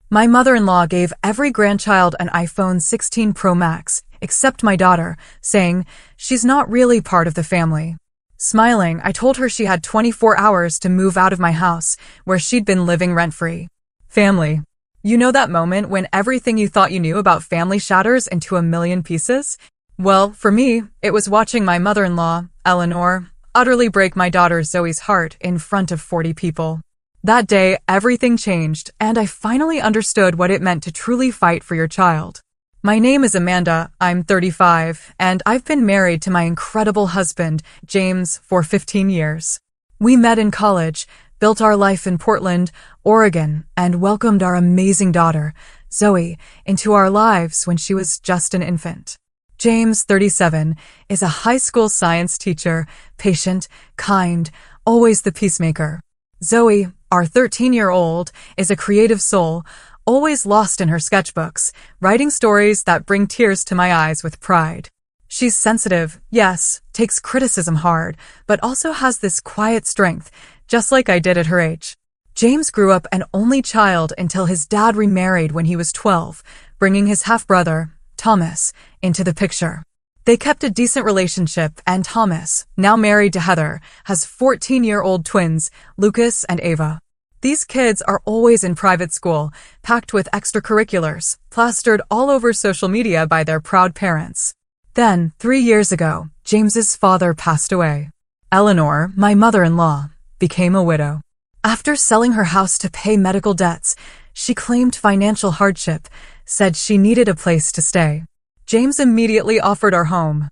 My mother-in-law gave every grandchild an iPhone 16 Pro Max, except my daughter, saying she's not really part of the family. Smiling, I told her she had 24 hours to move out of my house, where she'd been living rent-free. Family. You know that moment when everything you thought you knew about family shatters into a million pieces? Well, for me, it was watching my mother-in-law, Eleanor, utterly break my daughter Zoe's heart in front of 40 people. That day, everything changed, and I finally understood what it meant to truly fight for your child. My name is Amanda, I'm 35, and I've been married to my incredible husband, James, for 15 years. We met in college, built our life in Portland, Oregon, and welcomed our amazing daughter, Zoe, into our lives when she was just an infant. James, 37, is a high school science teacher, patient, kind, always the peacemaker. Zoe, our 13-year-old, is a creative soul, always lost in her sketchbooks, writing stories that bring tears to my eyes with pride. She's sensitive, yes, takes criticism hard, but also has this quiet strength, just like I did at her age. James grew up an only child until his dad remarried when he was 12, bringing his half-brother, Thomas, into the picture. They kept a decent relationship, and Thomas, now married to Heather, has 14-year-old twins, Lucas and Ava. These kids are always in private school, packed with extracurriculars, plastered all over social media by their proud parents. Then, 3 years ago, James's father passed away. Eleanor, my mother-in-law, became a widow. After selling her house to pay medical debts, she claimed financial hardship, said she needed a place to stay. James immediately offered our home.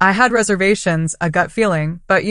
I had reservations, a gut feeling, but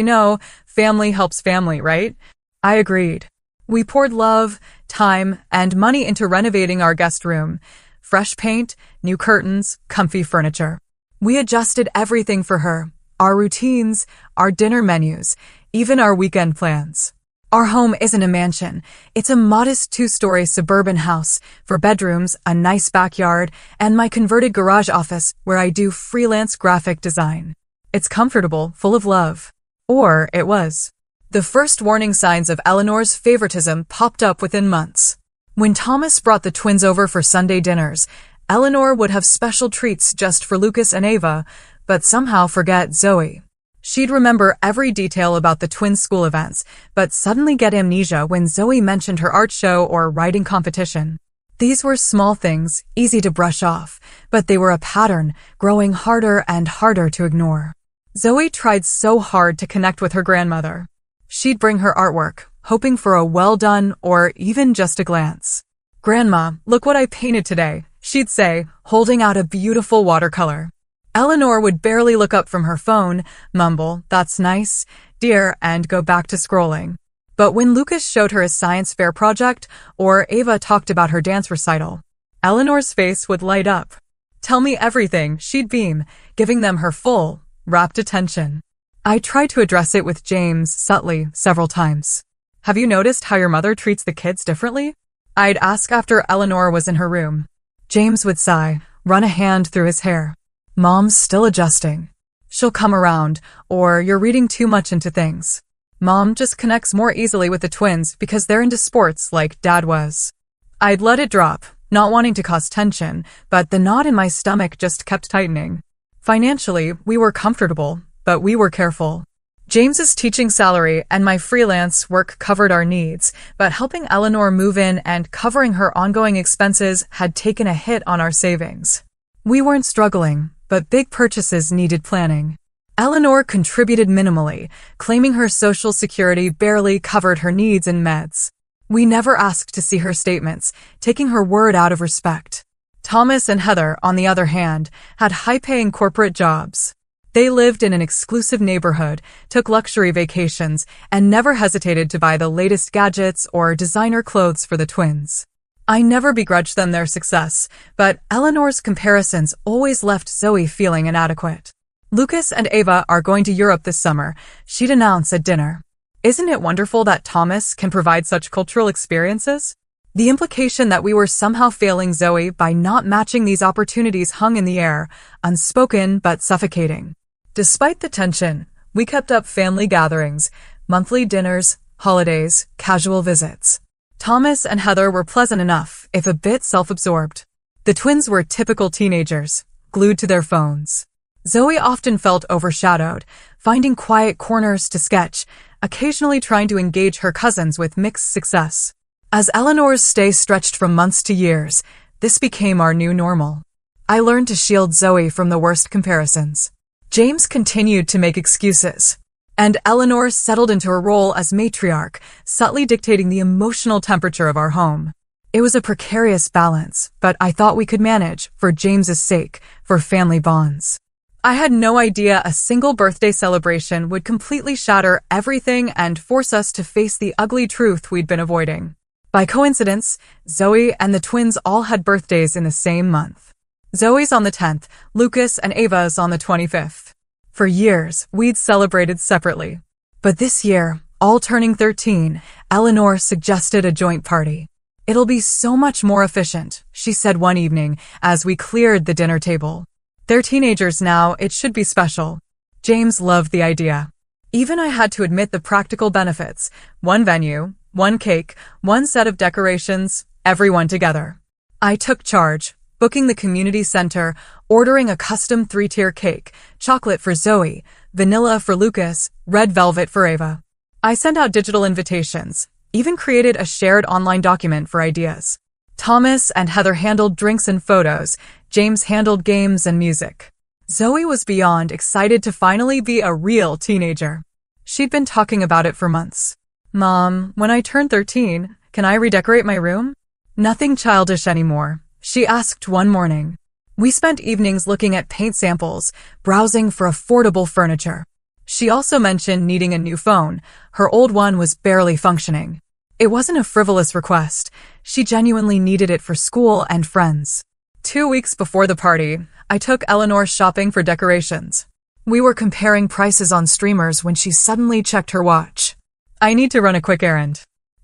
family helps family, right? I agreed. We poured love, time, and money into renovating our guest room. Fresh paint, new curtains, comfy furniture. We adjusted everything for her, our routines, our dinner menus, even our weekend plans. Our home isn't a mansion. It's a modest 2-story suburban house, 4 bedrooms, a nice backyard, and my converted garage office where I do freelance graphic design. It's comfortable, full of love. Or it was. The first warning signs of Eleanor's favoritism popped up within months. When Thomas brought the twins over for Sunday dinners, Eleanor would have special treats just for Lucas and Ava, but somehow forget Zoe. She'd remember every detail about the twins' school events, but suddenly get amnesia when Zoe mentioned her art show or writing competition. These were small things, easy to brush off, but they were a pattern, growing harder and harder to ignore. Zoe tried so hard to connect with her grandmother. She'd bring her artwork, hoping for a well done or even just a glance. "Grandma, look what I painted today," she'd say, holding out a beautiful watercolor. Eleanor would barely look up from her phone, mumble, "That's nice, dear," and go back to scrolling. But when Lucas showed her his science fair project or Ava talked about her dance recital, Eleanor's face would light up. "Tell me everything," she'd beam, giving them her full, rapt attention. I tried to address it with James subtly several times. "Have you noticed how your mother treats the kids differently?" I'd ask after Eleanor was in her room. James would sigh, run a hand through his hair. "Mom's still adjusting. She'll come around," or "You're reading too much into things. Mom just connects more easily with the twins because they're into sports like Dad was." I'd let it drop, not wanting to cause tension, but the knot in my stomach just kept tightening. Financially, we were comfortable, but we were careful. James's teaching salary and my freelance work covered our needs, but helping Eleanor move in and covering her ongoing expenses had taken a hit on our savings. We weren't struggling, but big purchases needed planning. Eleanor contributed minimally, claiming her Social Security barely covered her needs and meds. We never asked to see her statements, taking her word out of respect. Thomas and Heather, on the other hand, had high-paying corporate jobs. They lived in an exclusive neighborhood, took luxury vacations, and never hesitated to buy the latest gadgets or designer clothes for the twins. I never begrudged them their success, but Eleanor's comparisons always left Zoe feeling inadequate. "Lucas and Ava are going to Europe this summer," she'd announce at dinner. "Isn't it wonderful that Thomas can provide such cultural experiences?" The implication that we were somehow failing Zoe by not matching these opportunities hung in the air, unspoken but suffocating. Despite the tension, we kept up family gatherings, monthly dinners, holidays, casual visits. Thomas and Heather were pleasant enough, if a bit self-absorbed. The twins were typical teenagers, glued to their phones. Zoe often felt overshadowed, finding quiet corners to sketch, occasionally trying to engage her cousins with mixed success. As Eleanor's stay stretched from months to years, this became our new normal. I learned to shield Zoe from the worst comparisons. James continued to make excuses, and Eleanor settled into her role as matriarch, subtly dictating the emotional temperature of our home. It was a precarious balance, but I thought we could manage, for James's sake, for family bonds. I had no idea a single birthday celebration would completely shatter everything and force us to face the ugly truth we'd been avoiding. By coincidence, Zoe and the twins all had birthdays in the same month. Zoe's on the 10th, Lucas and Ava's on the 25th. For years, we'd celebrated separately. But this year, all turning 13, Eleanor suggested a joint party. "It'll be so much more efficient," she said one evening as we cleared the dinner table. "They're teenagers now, it should be special." James loved the idea. Even I had to admit the practical benefits: one venue, one cake, one set of decorations, everyone together. I took charge, booking the community center, ordering a custom 3-tier cake, chocolate for Zoe, vanilla for Lucas, red velvet for Ava. I sent out digital invitations, even created a shared online document for ideas. Thomas and Heather handled drinks and photos, James handled games and music. Zoe was beyond excited to finally be a real teenager. She'd been talking about it for months. "Mom, when I turn 13, can I redecorate my room?" "Nothing childish anymore," she asked one morning. We spent evenings looking at paint samples, browsing for affordable furniture. She also mentioned needing a new phone. Her old one was barely functioning. It wasn't a frivolous request. She genuinely needed it for school and friends. 2 weeks before the party, I took Eleanor shopping for decorations. We were comparing prices on streamers when she suddenly checked her watch. "I need to run a quick errand.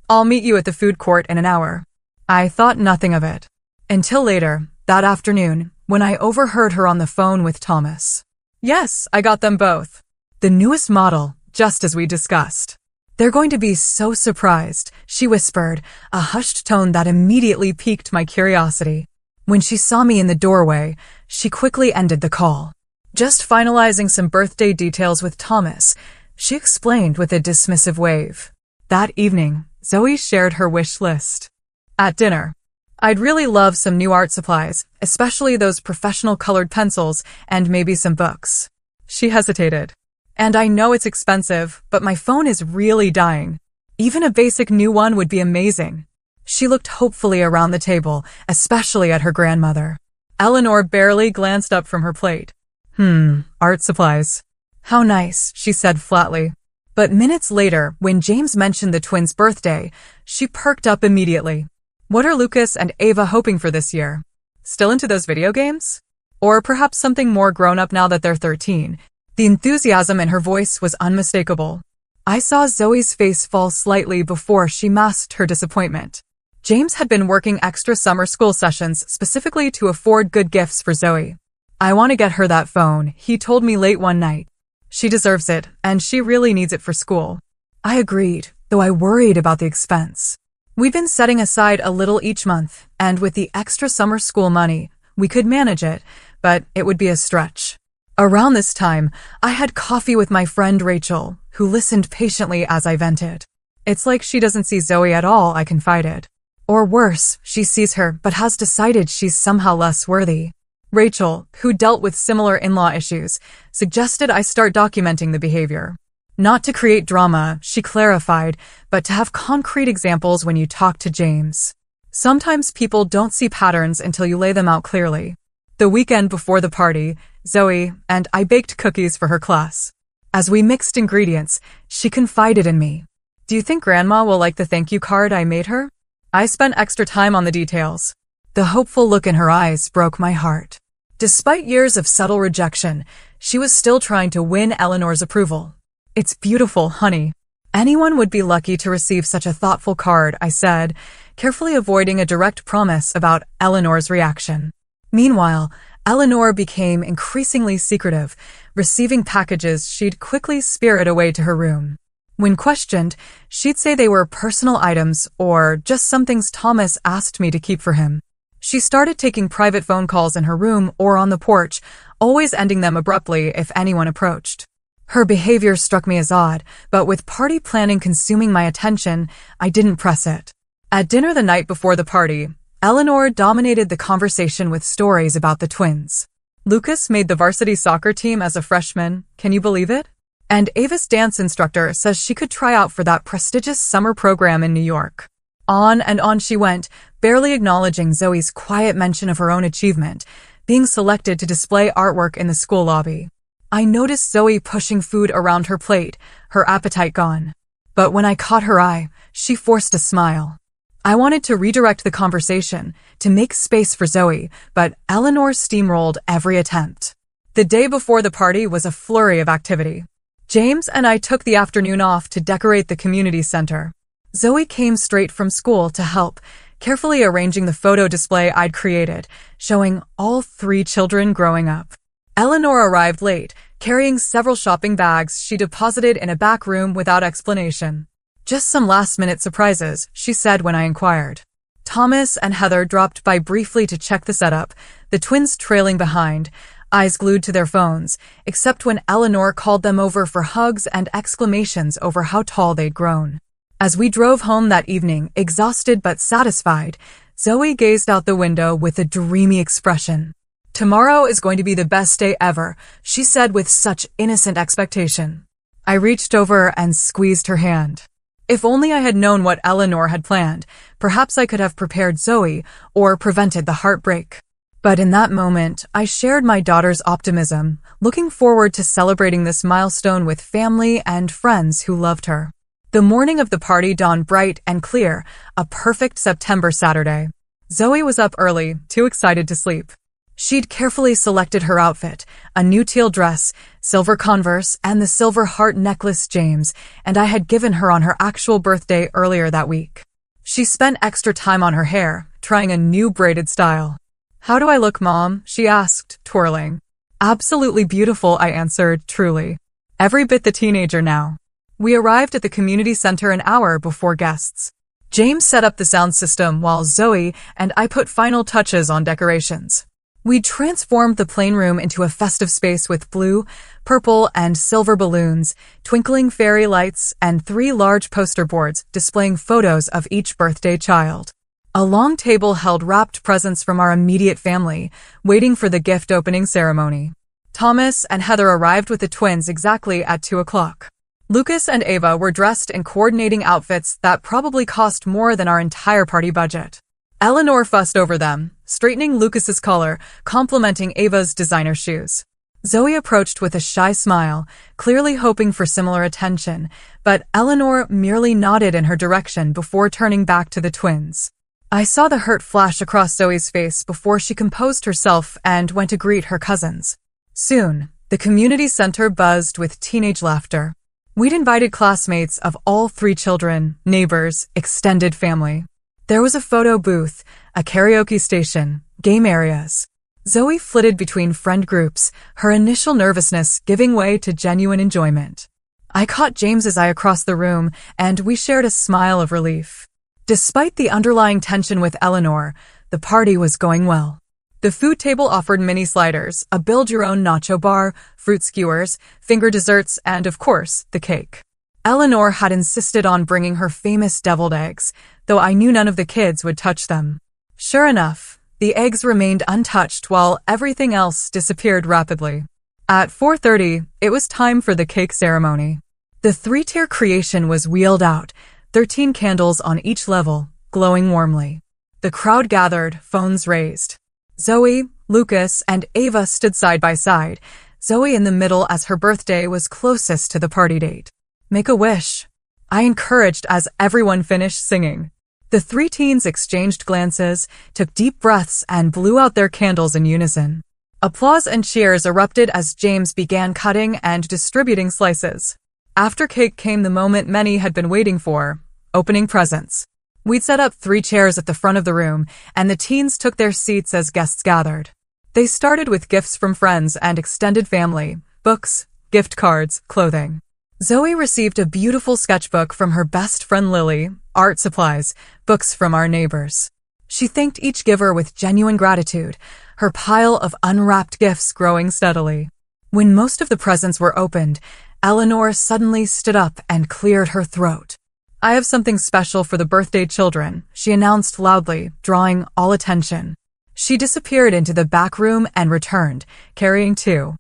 I'll meet you at the food court in an hour." I thought nothing of it. Until later, that afternoon, when I overheard her on the phone with Thomas. "Yes, I got them both. The newest model, just as we discussed." "They're going to be so surprised," she whispered, a hushed tone that immediately piqued my curiosity. When she saw me in the doorway, she quickly ended the call. "Just finalizing some birthday details with Thomas," she explained with a dismissive wave. That evening, Zoe shared her wish list. At dinner, "I'd really love some new art supplies, especially those professional colored pencils and maybe some books." She hesitated. "And I know it's expensive, but my phone is really dying. Even a basic new one would be amazing." She looked hopefully around the table, especially at her grandmother. Eleanor barely glanced up from her plate. Art supplies. How nice," she said flatly. But minutes later, when James mentioned the twins' birthday, she perked up immediately. "What are Lucas and Ava hoping for this year? Still into those video games? Or perhaps something more grown-up now that they're 13? The enthusiasm in her voice was unmistakable. I saw Zoe's face fall slightly before she masked her disappointment. James had been working extra summer school sessions specifically to afford good gifts for Zoe. "I want to get her that phone," he told me late one night. "She deserves it, and she really needs it for school." I agreed, though I worried about the expense. We'd been setting aside a little each month, and with the extra summer school money, we could manage it, but it would be a stretch. Around this time, I had coffee with my friend Rachel, who listened patiently as I vented. "It's like she doesn't see Zoe at all," I confided. "Or worse, she sees her but has decided she's somehow less worthy." Rachel, who dealt with similar in-law issues, suggested I start documenting the behavior. Not to create drama, she clarified, but to have concrete examples when you talk to James. Sometimes people don't see patterns until you lay them out clearly. The weekend before the party, Zoe and I baked cookies for her class. As we mixed ingredients, she confided in me. "Do you think Grandma will like the thank you card I made her?" I spent extra time on the details. The hopeful look in her eyes broke my heart. Despite years of subtle rejection, she was still trying to win Eleanor's approval. "It's beautiful, honey. Anyone would be lucky to receive such a thoughtful card," I said, carefully avoiding a direct promise about Eleanor's reaction. Meanwhile, Eleanor became increasingly secretive, receiving packages she'd quickly spirit away to her room. When questioned, she'd say they were personal items or just some things Thomas asked me to keep for him. She started taking private phone calls in her room or on the porch, always ending them abruptly if anyone approached. Her behavior struck me as odd, but with party planning consuming my attention, I didn't press it. At dinner the night before the party, Eleanor dominated the conversation with stories about the twins. Lucas made the varsity soccer team as a freshman, can you believe it? And Ava's dance instructor says she could try out for that prestigious summer program in New York. On and on she went, barely acknowledging Zoe's quiet mention of her own achievement, being selected to display artwork in the school lobby. I noticed Zoe pushing food around her plate, her appetite gone. But when I caught her eye, she forced a smile. I wanted to redirect the conversation, to make space for Zoe, but Eleanor steamrolled every attempt. The day before the party was a flurry of activity. James and I took the afternoon off to decorate the community center. Zoe came straight from school to help, carefully arranging the photo display I'd created, showing all 3 children growing up. Eleanor arrived late, carrying several shopping bags she deposited in a back room without explanation. Just some last-minute surprises, she said when I inquired. Thomas and Heather dropped by briefly to check the setup, the twins trailing behind, eyes glued to their phones, except when Eleanor called them over for hugs and exclamations over how tall they'd grown. As we drove home that evening, exhausted but satisfied, Zoe gazed out the window with a dreamy expression. Tomorrow is going to be the best day ever, she said with such innocent expectation. I reached over and squeezed her hand. If only I had known what Eleanor had planned, perhaps I could have prepared Zoe or prevented the heartbreak. But in that moment, I shared my daughter's optimism, looking forward to celebrating this milestone with family and friends who loved her. The morning of the party dawned bright and clear, a perfect September Saturday. Zoe was up early, too excited to sleep. She'd carefully selected her outfit, a new teal dress, silver Converse, and the silver heart necklace James, and I had given her on her actual birthday earlier that week. She spent extra time on her hair, trying a new braided style. How do I look, Mom? She asked, twirling. Absolutely beautiful, I answered, truly. Every bit the teenager now. We arrived at the community center an hour before guests. James set up the sound system while Zoe and I put final touches on decorations. We transformed the playroom into a festive space with blue, purple, and silver balloons, twinkling fairy lights, and 3 large poster boards displaying photos of each birthday child. A long table held wrapped presents from our immediate family, waiting for the gift opening ceremony. Thomas and Heather arrived with the twins exactly at 2 o'clock. Lucas and Ava were dressed in coordinating outfits that probably cost more than our entire party budget. Eleanor fussed over them, straightening Lucas's collar, complimenting Ava's designer shoes. Zoe approached with a shy smile, clearly hoping for similar attention, but Eleanor merely nodded in her direction before turning back to the twins. I saw the hurt flash across Zoe's face before she composed herself and went to greet her cousins. Soon, the community center buzzed with teenage laughter. We'd invited classmates of all 3 children, neighbors, extended family. There was a photo booth, a karaoke station, game areas. Zoe flitted between friend groups, her initial nervousness giving way to genuine enjoyment. I caught James's eye across the room, and we shared a smile of relief. Despite the underlying tension with Eleanor, the party was going well. The food table offered mini sliders, a build-your-own nacho bar, fruit skewers, finger desserts, and, of course, the cake. Eleanor had insisted on bringing her famous deviled eggs, though I knew none of the kids would touch them. Sure enough, the eggs remained untouched while everything else disappeared rapidly. At 4:30, it was time for the cake ceremony. The 3-tier creation was wheeled out, 13 candles on each level, glowing warmly. The crowd gathered, phones raised. Zoe, Lucas, and Ava stood side by side, Zoe in the middle as her birthday was closest to the party date. Make a wish, I encouraged as everyone finished singing. The 3 teens exchanged glances, took deep breaths, and blew out their candles in unison. Applause and cheers erupted as James began cutting and distributing slices. After cake came the moment many had been waiting for, opening presents. We'd set up 3 chairs at the front of the room, and the teens took their seats as guests gathered. They started with gifts from friends and extended family, books, gift cards, clothing. Zoe received a beautiful sketchbook from her best friend Lily, art supplies, books from our neighbors. She thanked each giver with genuine gratitude, her pile of unwrapped gifts growing steadily. When most of the presents were opened, Eleanor suddenly stood up and cleared her throat. "I have something special for the birthday children," she announced loudly, drawing all attention. She disappeared into the back room and returned, carrying two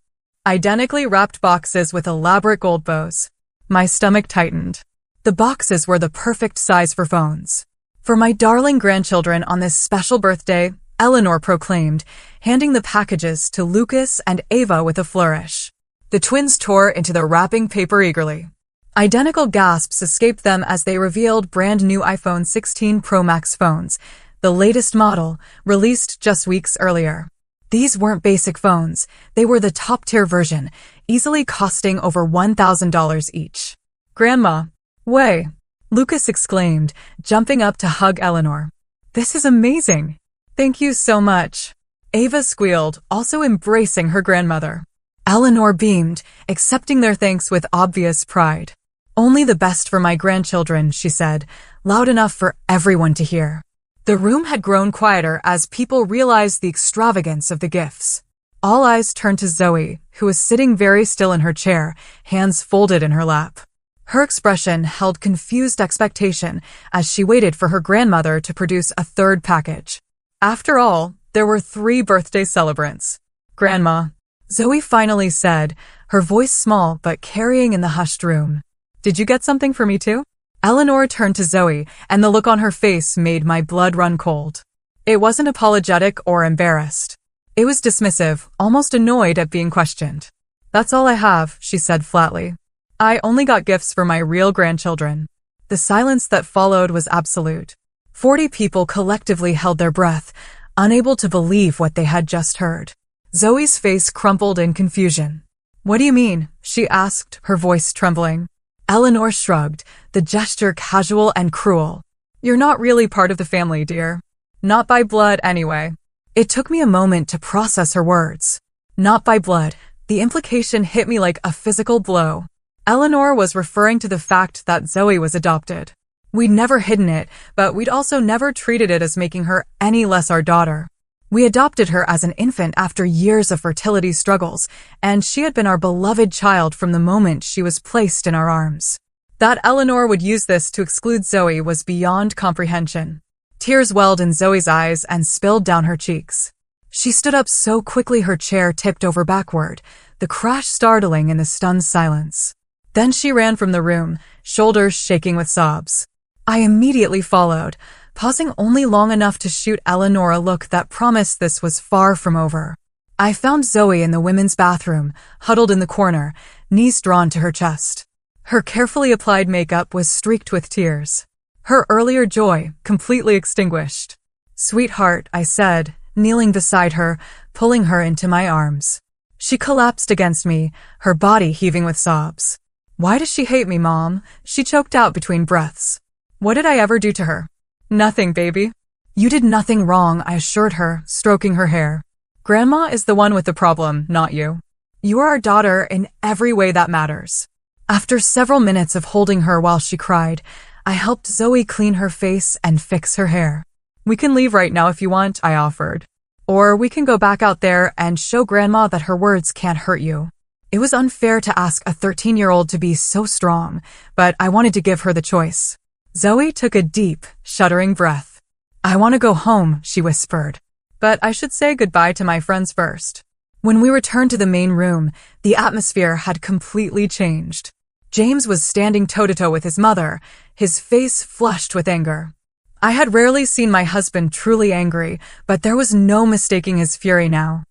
identically wrapped boxes with elaborate gold bows. My stomach tightened. The boxes were the perfect size for phones. "For my darling grandchildren on this special birthday," Eleanor proclaimed, handing the packages to Lucas and Ava with a flourish. The twins tore into the wrapping paper eagerly. Identical gasps escaped them as they revealed brand new iPhone 16 Pro Max phones, the latest model, released just weeks earlier. These weren't basic phones, they were the top-tier version, easily costing over $1,000 each. "Grandma, way!" Lucas exclaimed, jumping up to hug Eleanor. "This is amazing! Thank you so much." Ava squealed, also embracing her grandmother. Eleanor beamed, accepting their thanks with obvious pride. "Only the best for my grandchildren," she said, loud enough for everyone to hear. The room had grown quieter as people realized the extravagance of the gifts. All eyes turned to Zoe, who was sitting very still in her chair, hands folded in her lap. Her expression held confused expectation as she waited for her grandmother to produce a third package. After all, there were 3 birthday celebrants. "Grandma," Zoe finally said, her voice small but carrying in the hushed room. "Did you get something for me too?" Eleanor turned to Zoe, and the look on her face made my blood run cold. It wasn't apologetic or embarrassed. It was dismissive, almost annoyed at being questioned. "That's all I have," she said flatly. "I only got gifts for my real grandchildren." The silence that followed was absolute. 40 people collectively held their breath, unable to believe what they had just heard. Zoe's face crumpled in confusion. "What do you mean?" she asked, her voice trembling. Eleanor shrugged, the gesture casual and cruel. "You're not really part of the family, dear. Not by blood, anyway." It took me a moment to process her words. Not by blood. The implication hit me like a physical blow. Eleanor was referring to the fact that Zoe was adopted. We'd never hidden it, but we'd also never treated it as making her any less our daughter. We adopted her as an infant after years of fertility struggles, and she had been our beloved child from the moment she was placed in our arms. That Eleanor would use this to exclude Zoe was beyond comprehension. Tears welled in Zoe's eyes and spilled down her cheeks. She stood up so quickly her chair tipped over backward, the crash startling in the stunned silence. Then she ran from the room, shoulders shaking with sobs. I immediately followed, pausing only long enough to shoot Eleanor a look that promised this was far from over. I found Zoe in the women's bathroom, huddled in the corner, knees drawn to her chest. Her carefully applied makeup was streaked with tears. Her earlier joy completely extinguished. "Sweetheart," I said, kneeling beside her, pulling her into my arms. She collapsed against me, her body heaving with sobs. "Why does she hate me, Mom?" she choked out between breaths. "What did I ever do to her?" "Nothing, baby." "You did nothing wrong," I assured her, stroking her hair. "Grandma is the one with the problem, not you. You are our daughter in every way that matters." After several minutes of holding her while she cried, I helped Zoe clean her face and fix her hair. "We can leave right now if you want," I offered. "Or we can go back out there and show Grandma that her words can't hurt you." It was unfair to ask a 13-year-old to be so strong, but I wanted to give her the choice. Zoe took a deep, shuddering breath. "I want to go home," she whispered. "But I should say goodbye to my friends first." When we returned to the main room, the atmosphere had completely changed. James was standing toe-to-toe with his mother, his face flushed with anger. I had rarely seen my husband truly angry, but there was no mistaking his fury now.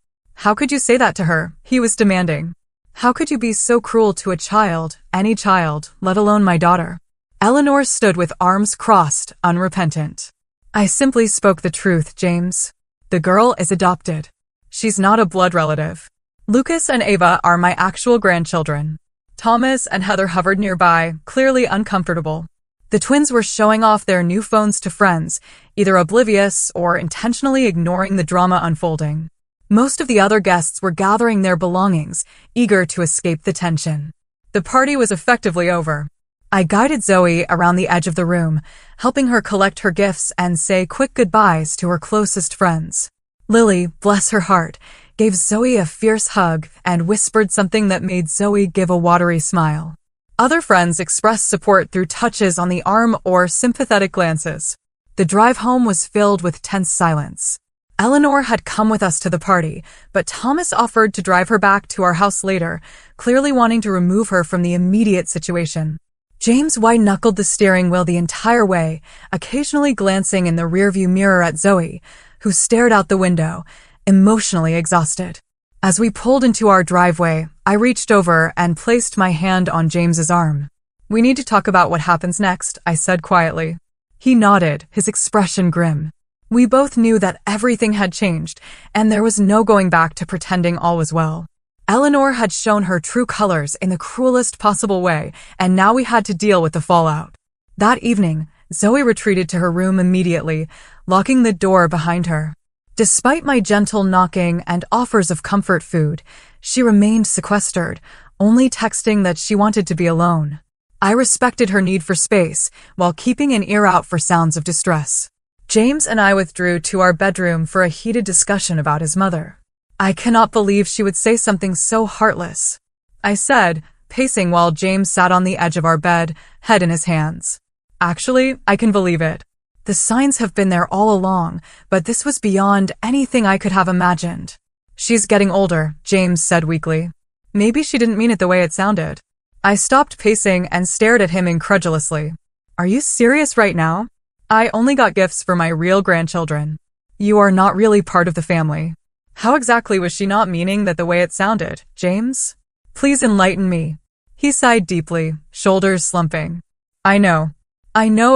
"How could you say that to her?" he was demanding. "How could you be so cruel to a child, any child, let alone my daughter?" Eleanor stood with arms crossed, unrepentant. "I simply spoke the truth, James. The girl is adopted. She's not a blood relative. Lucas and Ava are my actual grandchildren." Thomas and Heather hovered nearby, clearly uncomfortable. The twins were showing off their new phones to friends, either oblivious or intentionally ignoring the drama unfolding. Most of the other guests were gathering their belongings, eager to escape the tension. The party was effectively over. I guided Zoe around the edge of the room, helping her collect her gifts and say quick goodbyes to her closest friends. Lily, bless her heart, gave Zoe a fierce hug and whispered something that made Zoe give a watery smile. Other friends expressed support through touches on the arm or sympathetic glances. The drive home was filled with tense silence. Eleanor had come with us to the party, but Thomas offered to drive her back to our house later, clearly wanting to remove her from the immediate situation. James white-knuckled the steering wheel the entire way, occasionally glancing in the rearview mirror at Zoe, who stared out the window, emotionally exhausted. As we pulled into our driveway, I reached over and placed my hand on James's arm. "We need to talk about what happens next," I said quietly. He nodded, his expression grim. We both knew that everything had changed, and there was no going back to pretending all was well. Eleanor had shown her true colors in the cruelest possible way, and now we had to deal with the fallout. That evening, Zoe retreated to her room immediately, locking the door behind her. Despite my gentle knocking and offers of comfort food, she remained sequestered, only texting that she wanted to be alone. I respected her need for space, while keeping an ear out for sounds of distress. James and I withdrew to our bedroom for a heated discussion about his mother. "I cannot believe she would say something so heartless," I said, pacing while James sat on the edge of our bed, head in his hands. "Actually, I can believe it. The signs have been there all along, but this was beyond anything I could have imagined." "She's getting older," James said weakly. "Maybe she didn't mean it the way it sounded." I stopped pacing and stared at him incredulously. "Are you serious right now? I only got gifts for my real grandchildren. You are not really part of the family." "How exactly was she not meaning that the way it sounded, James? Please enlighten me." He sighed deeply, shoulders slumping. I know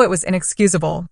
it was inexcusable.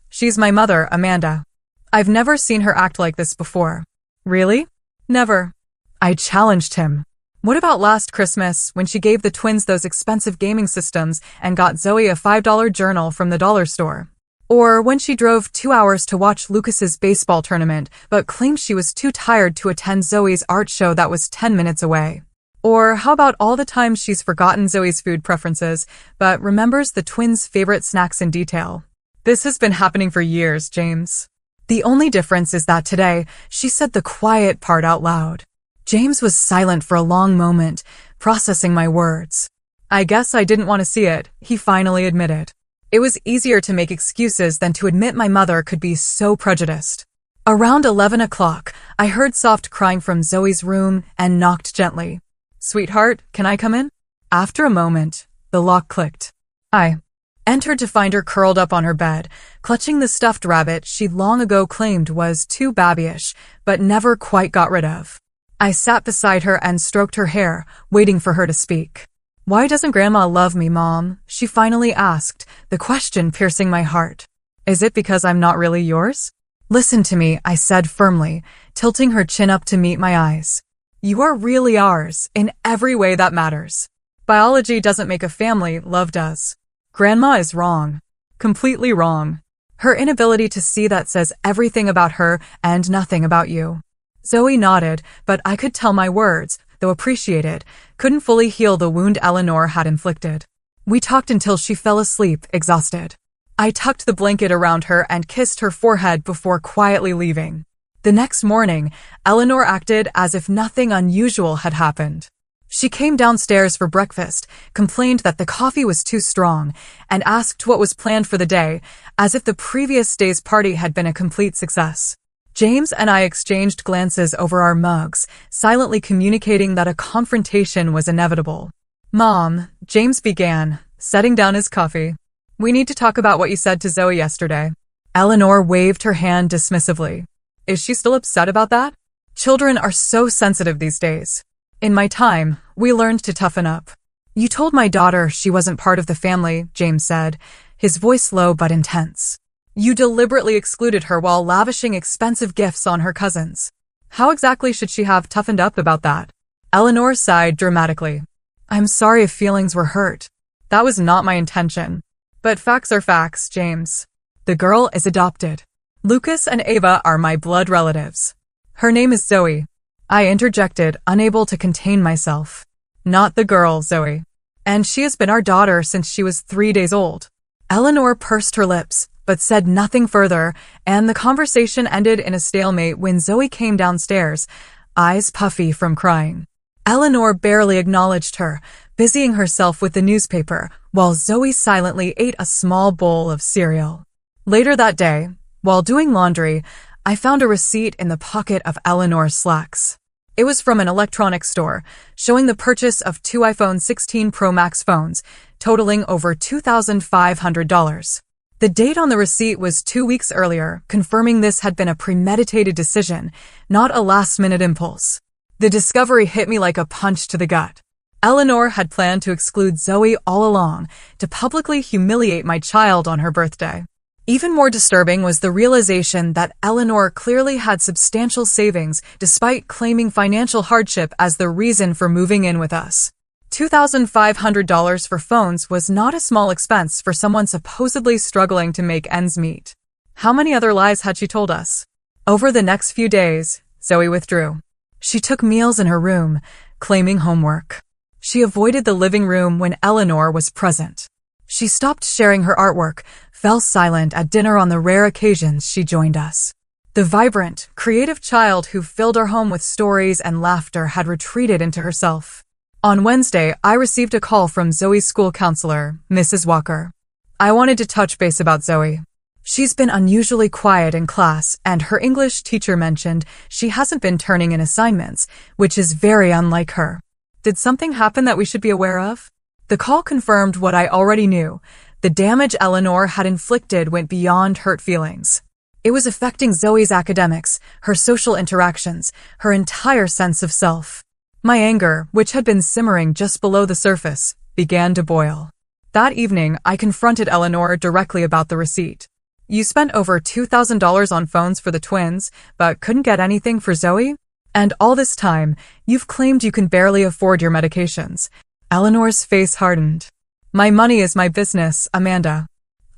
She's my mother, Amanda. I've never seen her act like this before." "Really?" "Never." I challenged him. "What about last Christmas, when she gave the twins those expensive gaming systems and got Zoe a $5 journal from the dollar store? Or when she drove 2 hours to watch Lucas's baseball tournament, but claimed she was too tired to attend Zoe's art show that was 10 minutes away? Or how about all the times she's forgotten Zoe's food preferences, but remembers the twins' favorite snacks in detail? This has been happening for years, James. The only difference is that today, she said the quiet part out loud." James was silent for a long moment, processing my words. "I guess I didn't want to see it," he finally admitted. "It was easier to make excuses than to admit my mother could be so prejudiced." Around 11 o'clock, I heard soft crying from Zoe's room and knocked gently. "Sweetheart, can I come in?" After a moment, the lock clicked. I entered to find her curled up on her bed, clutching the stuffed rabbit she'd long ago claimed was too babyish, but never quite got rid of. I sat beside her and stroked her hair, waiting for her to speak. "Why doesn't Grandma love me, Mom?" she finally asked, the question piercing my heart. "Is it because I'm not really yours?" "Listen to me," I said firmly, tilting her chin up to meet my eyes. "You are really ours, in every way that matters. Biology doesn't make a family, love does. Grandma is wrong. Completely wrong. Her inability to see that says everything about her and nothing about you." Zoe nodded, but I could tell my words, though appreciated, couldn't fully heal the wound Eleanor had inflicted. We talked until she fell asleep, exhausted. I tucked the blanket around her and kissed her forehead before quietly leaving. The next morning, Eleanor acted as if nothing unusual had happened. She came downstairs for breakfast, complained that the coffee was too strong, and asked what was planned for the day, as if the previous day's party had been a complete success. James and I exchanged glances over our mugs, silently communicating that a confrontation was inevitable. "Mom," James began, setting down his coffee. "We need to talk about what you said to Zoe yesterday." Eleanor waved her hand dismissively. "Is she still upset about that? Children are so sensitive these days. In my time, we learned to toughen up." "You told my daughter she wasn't part of the family," James said, his voice low but intense. "You deliberately excluded her while lavishing expensive gifts on her cousins. How exactly should she have toughened up about that?" Eleanor sighed dramatically. "I'm sorry if feelings were hurt. That was not my intention. But facts are facts, James. The girl is adopted. Lucas and Ava are my blood relatives. Her name is Zoe." I interjected, unable to contain myself. Not the girl, Zoe. And she has been our daughter since she was 3 days old. Eleanor pursed her lips, but said nothing further, and the conversation ended in a stalemate when Zoe came downstairs, eyes puffy from crying. Eleanor barely acknowledged her, busying herself with the newspaper, while Zoe silently ate a small bowl of cereal. Later that day, while doing laundry, I found a receipt in the pocket of Eleanor's slacks. It was from an electronics store, showing the purchase of 2 iPhone 16 Pro Max phones, totaling over $2,500. The date on the receipt was 2 weeks earlier, confirming this had been a premeditated decision, not a last-minute impulse. The discovery hit me like a punch to the gut. Eleanor had planned to exclude Zoe all along, to publicly humiliate my child on her birthday. Even more disturbing was the realization that Eleanor clearly had substantial savings despite claiming financial hardship as the reason for moving in with us. $2,500 for phones was not a small expense for someone supposedly struggling to make ends meet. How many other lies had she told us? Over the next few days, Zoe withdrew. She took meals in her room, claiming homework. She avoided the living room when Eleanor was present. She stopped sharing her artwork, fell silent at dinner on the rare occasions she joined us. The vibrant, creative child who filled our home with stories and laughter had retreated into herself. On Wednesday, I received a call from Zoe's school counselor, Mrs. Walker. I wanted to touch base about Zoe. She's been unusually quiet in class, and her English teacher mentioned she hasn't been turning in assignments, which is very unlike her. Did something happen that we should be aware of? The call confirmed what I already knew. The damage Eleanor had inflicted went beyond hurt feelings. It was affecting Zoe's academics, her social interactions, her entire sense of self. My anger, which had been simmering just below the surface, began to boil. That evening, I confronted Eleanor directly about the receipt. You spent over $2,000 on phones for the twins, but couldn't get anything for Zoe? And all this time, you've claimed you can barely afford your medications. Eleanor's face hardened. My money is my business, Amanda.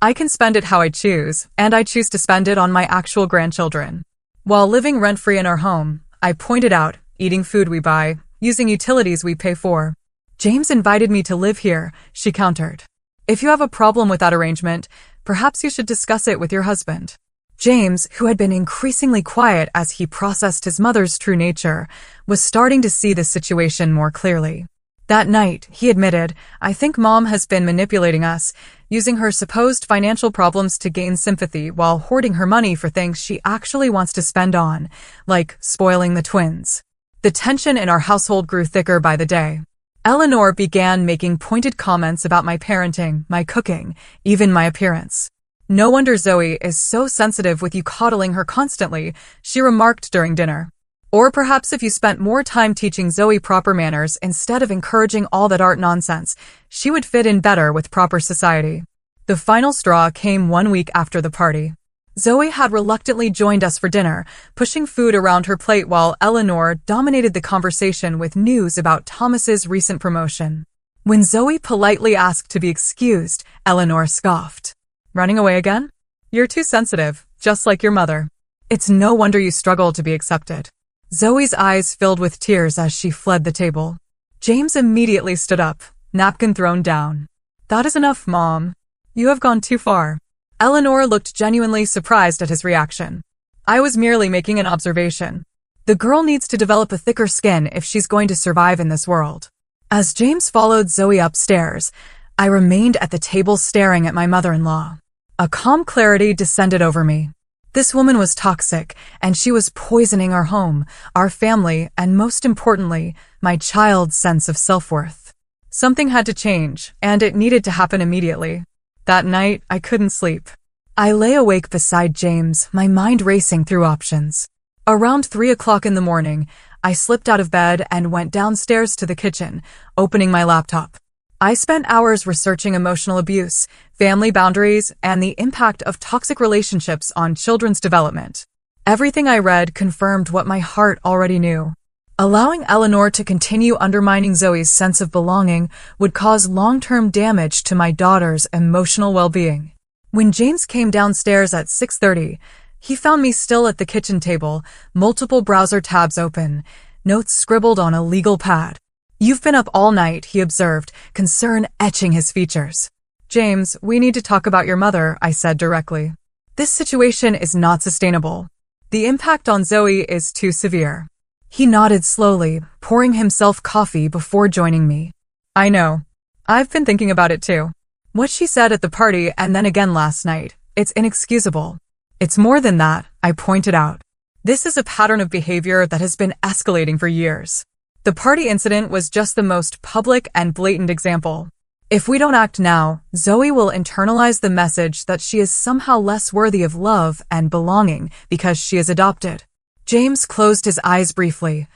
I can spend it how I choose, and I choose to spend it on my actual grandchildren. While living rent-free in our home, I pointed out, eating food we buy, using utilities we pay for. James invited me to live here, she countered. If you have a problem with that arrangement, perhaps you should discuss it with your husband. James, who had been increasingly quiet as he processed his mother's true nature, was starting to see the situation more clearly. That night, he admitted, I think Mom has been manipulating us, using her supposed financial problems to gain sympathy while hoarding her money for things she actually wants to spend on, like spoiling the twins. The tension in our household grew thicker by the day. Eleanor began making pointed comments about my parenting, my cooking, even my appearance. No wonder Zoe is so sensitive with you coddling her constantly, she remarked during dinner. Or perhaps if you spent more time teaching Zoe proper manners instead of encouraging all that art nonsense, she would fit in better with proper society. The final straw came 1 week after the party. Zoe had reluctantly joined us for dinner, pushing food around her plate while Eleanor dominated the conversation with news about Thomas's recent promotion. When Zoe politely asked to be excused, Eleanor scoffed. Running away again? You're too sensitive, just like your mother. It's no wonder you struggle to be accepted. Zoe's eyes filled with tears as she fled the table. James immediately stood up, napkin thrown down. That is enough, Mom. You have gone too far. Eleanor looked genuinely surprised at his reaction. I was merely making an observation. The girl needs to develop a thicker skin if she's going to survive in this world. As James followed Zoe upstairs, I remained at the table staring at my mother-in-law. A calm clarity descended over me. This woman was toxic, and she was poisoning our home, our family, and most importantly, my child's sense of self-worth. Something had to change, and it needed to happen immediately. That night, I couldn't sleep. I lay awake beside James, my mind racing through options. Around 3 o'clock in the morning, I slipped out of bed and went downstairs to the kitchen, opening my laptop. I spent hours researching emotional abuse, family boundaries, and the impact of toxic relationships on children's development. Everything I read confirmed what my heart already knew. Allowing Eleanor to continue undermining Zoe's sense of belonging would cause long-term damage to my daughter's emotional well-being. When James came downstairs at 6:30, he found me still at the kitchen table, multiple browser tabs open, notes scribbled on a legal pad. You've been up all night, he observed, concern etching his features. James, we need to talk about your mother, I said directly. This situation is not sustainable. The impact on Zoe is too severe. He nodded slowly, pouring himself coffee before joining me. I know. I've been thinking about it too. What she said at the party and then again last night, it's inexcusable. It's more than that, I pointed out. This is a pattern of behavior that has been escalating for years. The party incident was just the most public and blatant example. If we don't act now, Zoe will internalize the message that she is somehow less worthy of love and belonging because she is adopted. James closed his eyes briefly,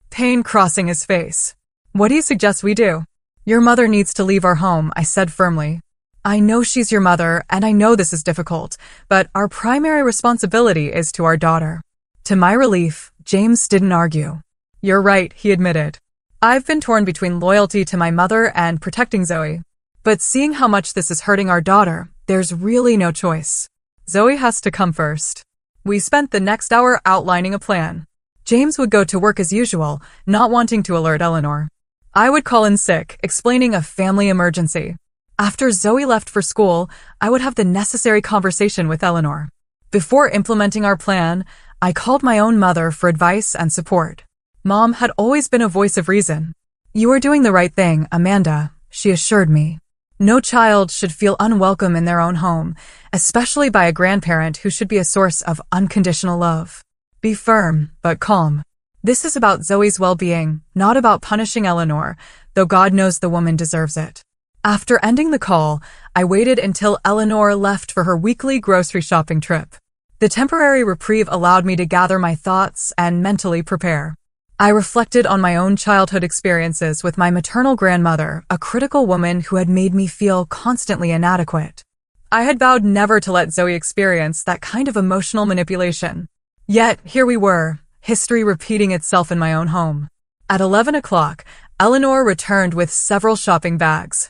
pain crossing his face. What do you suggest we do? Your mother needs to leave our home, I said firmly. I know she's your mother, and I know this is difficult, but our primary responsibility is to our daughter. To my relief, James didn't argue. You're right, he admitted. I've been torn between loyalty to my mother and protecting Zoe. But seeing how much this is hurting our daughter, there's really no choice. Zoe has to come first. We spent the next hour outlining a plan. James would go to work as usual, not wanting to alert Eleanor. I would call in sick, explaining a family emergency. After Zoe left for school, I would have the necessary conversation with Eleanor. Before implementing our plan, I called my own mother for advice and support. Mom had always been a voice of reason. You are doing the right thing, Amanda, she assured me. No child should feel unwelcome in their own home, especially by a grandparent who should be a source of unconditional love. Be firm, but calm. This is about Zoe's well-being, not about punishing Eleanor, though God knows the woman deserves it. After ending the call, I waited until Eleanor left for her weekly grocery shopping trip. The temporary reprieve allowed me to gather my thoughts and mentally prepare. I reflected on my own childhood experiences with my maternal grandmother, a critical woman who had made me feel constantly inadequate. I had vowed never to let Zoe experience that kind of emotional manipulation. Yet, here we were, history repeating itself in my own home. At 11 o'clock, Eleanor returned with several shopping bags.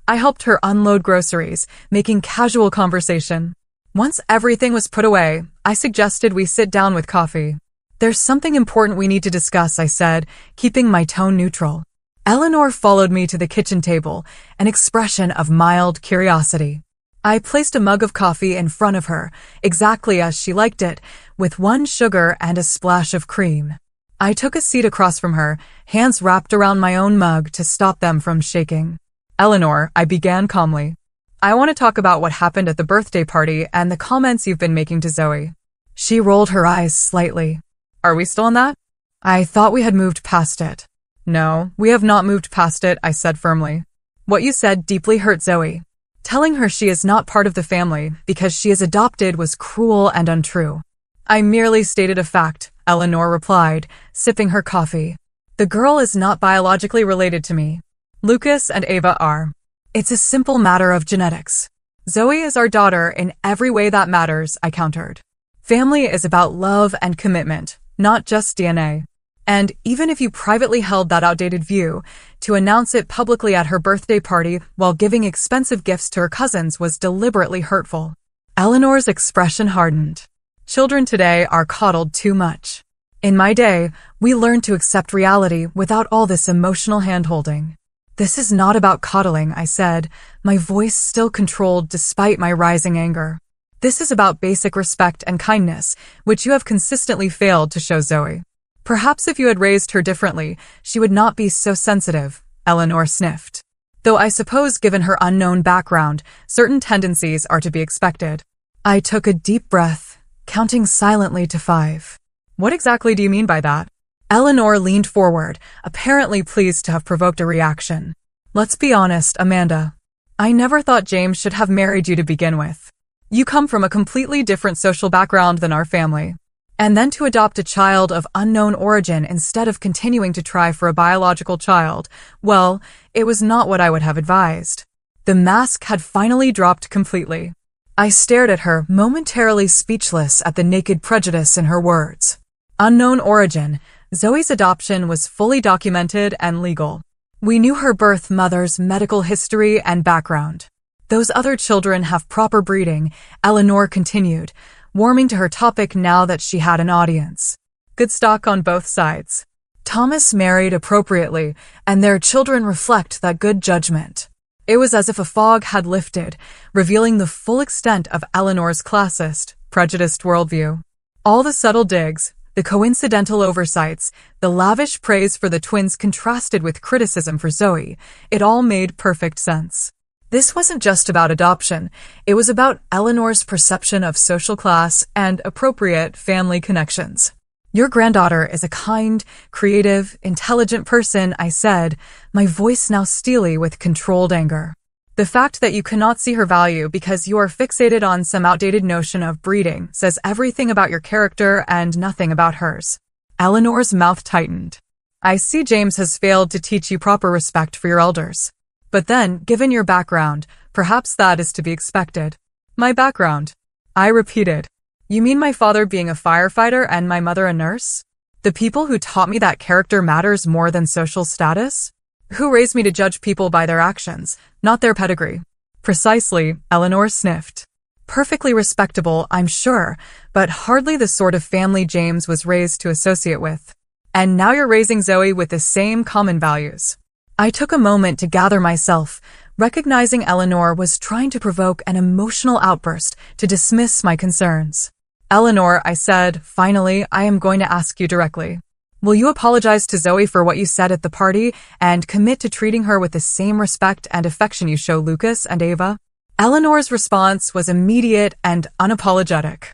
I helped her unload groceries, making casual conversation. Once everything was put away, I suggested we sit down with coffee. There's something important we need to discuss, I said, keeping my tone neutral. Eleanor followed me to the kitchen table, an expression of mild curiosity. I placed a mug of coffee in front of her, exactly as she liked it, with 1 sugar and a splash of cream. I took a seat across from her, hands wrapped around my own mug to stop them from shaking. Eleanor, I began calmly. I want to talk about what happened at the birthday party and the comments you've been making to Zoe. She rolled her eyes slightly. Are we still on that? I thought we had moved past it. No, we have not moved past it, I said firmly. What you said deeply hurt Zoe. Telling her she is not part of the family because she is adopted was cruel and untrue. I merely stated a fact, Eleanor replied, sipping her coffee. The girl is not biologically related to me. Lucas and Ava are. It's a simple matter of genetics. Zoe is our daughter in every way that matters, I countered. Family is about love and commitment, not just DNA. And even if you privately held that outdated view, to announce it publicly at her birthday party while giving expensive gifts to her cousins was deliberately hurtful. Eleanor's expression hardened. Children today are coddled too much. In my day, we learned to accept reality without all this emotional hand-holding. This is not about coddling, I said, my voice still controlled despite my rising anger. This is about basic respect and kindness, which you have consistently failed to show Zoe. Perhaps if you had raised her differently, she would not be so sensitive, Eleanor sniffed. Though I suppose given her unknown background, certain tendencies are to be expected. I took a deep breath, counting silently to 5. What exactly do you mean by that? Eleanor leaned forward, apparently pleased to have provoked a reaction. Let's be honest, Amanda. I never thought James should have married you to begin with. You come from a completely different social background than our family. And then to adopt a child of unknown origin instead of continuing to try for a biological child, well, it was not what I would have advised. The mask had finally dropped completely. I stared at her, momentarily speechless at the naked prejudice in her words. Unknown origin, Zoe's adoption was fully documented and legal. We knew her birth mother's medical history and background. Those other children have proper breeding, Eleanor continued, warming to her topic now that she had an audience. Good stock on both sides. Thomas married appropriately, and their children reflect that good judgment. It was as if a fog had lifted, revealing the full extent of Eleanor's classist, prejudiced worldview. All the subtle digs, the coincidental oversights, the lavish praise for the twins contrasted with criticism for Zoe. It all made perfect sense. This wasn't just about adoption. It was about Eleanor's perception of social class and appropriate family connections. Your granddaughter is a kind, creative, intelligent person, I said, my voice now steely with controlled anger. The fact that you cannot see her value because you are fixated on some outdated notion of breeding says everything about your character and nothing about hers. Eleanor's mouth tightened. I see James has failed to teach you proper respect for your elders. But then, given your background, perhaps that is to be expected. My background? I repeated. You mean my father being a firefighter and my mother a nurse? The people who taught me that character matters more than social status? Who raised me to judge people by their actions, not their pedigree? Precisely, Eleanor sniffed. Perfectly respectable, I'm sure, but hardly the sort of family James was raised to associate with. And now you're raising Zoe with the same common values. I took a moment to gather myself, recognizing Eleanor was trying to provoke an emotional outburst to dismiss my concerns. Eleanor, I said, finally, I am going to ask you directly. Will you apologize to Zoe for what you said at the party and commit to treating her with the same respect and affection you show Lucas and Ava? Eleanor's response was immediate and unapologetic.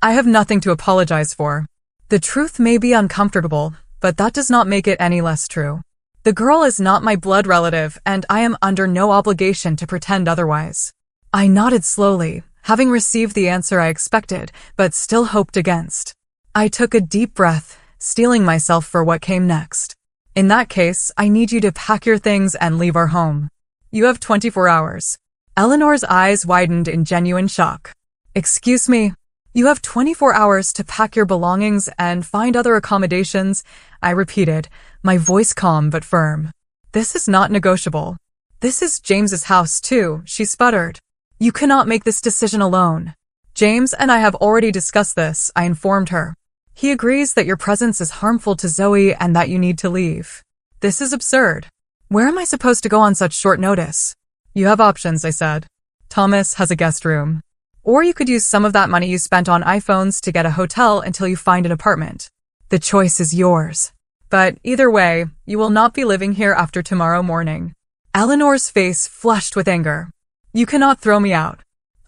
I have nothing to apologize for. The truth may be uncomfortable, but that does not make it any less true. The girl is not my blood relative, and I am under no obligation to pretend otherwise. I nodded slowly, having received the answer I expected, but still hoped against. I took a deep breath, steeling myself for what came next. In that case, I need you to pack your things and leave our home. You have 24 hours. Eleanor's eyes widened in genuine shock. Excuse me? You have 24 hours to pack your belongings and find other accommodations, I repeated, my voice calm but firm. This is not negotiable. This is James's house too, she sputtered. You cannot make this decision alone. James and I have already discussed this, I informed her. He agrees that your presence is harmful to Zoe and that you need to leave. This is absurd. Where am I supposed to go on such short notice? You have options, I said. Thomas has a guest room. Or you could use some of that money you spent on iPhones to get a hotel until you find an apartment. The choice is yours. But either way, you will not be living here after tomorrow morning. Eleanor's face flushed with anger. You cannot throw me out.